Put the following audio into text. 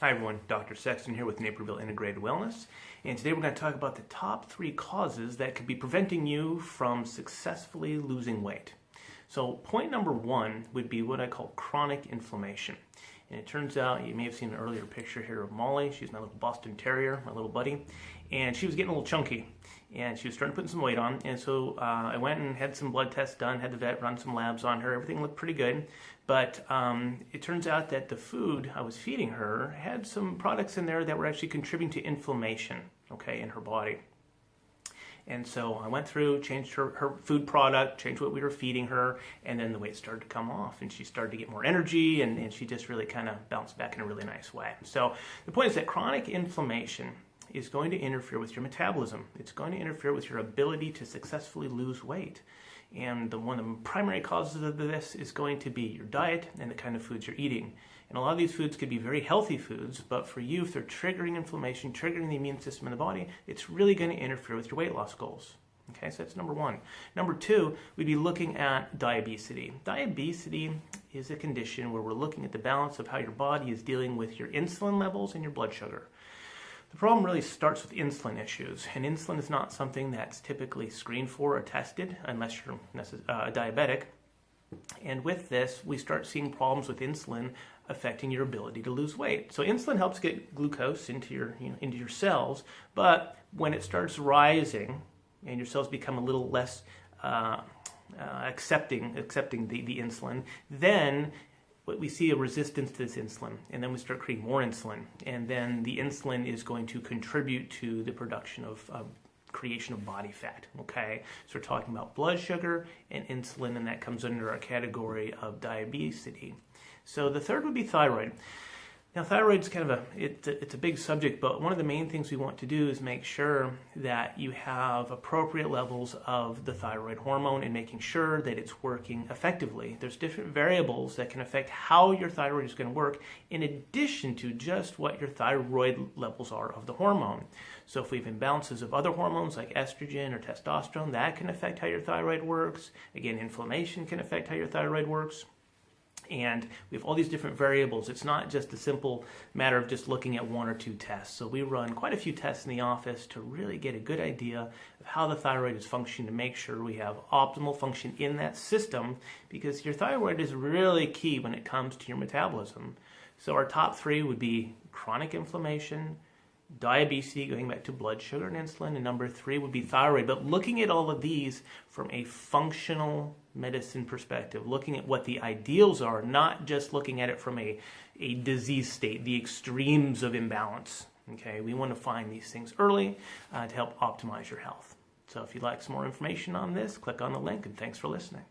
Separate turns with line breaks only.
Hi everyone, Dr. Sexton here with Naperville Integrated Wellness, and today we're going to talk about the top 3 causes that could be preventing you from successfully losing weight. So point number 1 would be what I call chronic inflammation. And it turns out, you may have seen an earlier picture here of Molly. She's my little Boston Terrier, my little buddy, and she was getting a little chunky and she was starting to put some weight on. And so I went and had some blood tests done, had the vet run some labs on her. Everything looked pretty good, but it turns out that the food I was feeding her had some products in there that were actually contributing to inflammation, okay, in her body. And so I went through, changed her food product, changed what we were feeding her, and then the weight started to come off, and she started to get more energy, and she just really kind of bounced back in a really nice way. So the point is that chronic inflammation is going to interfere with your metabolism. It's going to interfere with your ability to successfully lose weight. And one of the primary causes of this is going to be your diet and the kind of foods you're eating. And a lot of these foods could be very healthy foods, but for you, if they're triggering inflammation, triggering the immune system in the body, it's really going to interfere with your weight loss goals. Okay, so that's number 1. Number 2, we'd be looking at diabesity. Diabesity is a condition where we're looking at the balance of how your body is dealing with your insulin levels and your blood sugar. The problem really starts with insulin issues, and insulin is not something that's typically screened for or tested unless you're diabetic. And with this, we start seeing problems with insulin affecting your ability to lose weight. So insulin helps get glucose into your cells, but when it starts rising and your cells become a little less accepting the insulin, then we see a resistance to this insulin, and then we start creating more insulin, and then the insulin is going to contribute to the production of creation of body fat. Okay, so we're talking about blood sugar and insulin, and that comes under our category of diabesity. So the third would be thyroid. Now, thyroid's kind of it's a big subject, but one of the main things we want to do is make sure that you have appropriate levels of the thyroid hormone and making sure that it's working effectively. There's different variables that can affect how your thyroid is going to work in addition to just what your thyroid levels are of the hormone. So if we have imbalances of other hormones like estrogen or testosterone, that can affect how your thyroid works. Again, inflammation can affect how your thyroid works. And we have all these different variables. It's not just a simple matter of just looking at 1 or 2 tests. So we run quite a few tests in the office to really get a good idea of how the thyroid is functioning, to make sure we have optimal function in that system, because your thyroid is really key when it comes to your metabolism. So our top 3 would be chronic inflammation, diabetes, going back to blood sugar and insulin, and number 3 would be thyroid. But looking at all of these from a functional medicine perspective, looking at what the ideals are, not just looking at it from a disease state, the extremes of imbalance. Okay, we want to find these things early to help optimize your health. So if you'd like some more information on this, click on the link, and thanks for listening.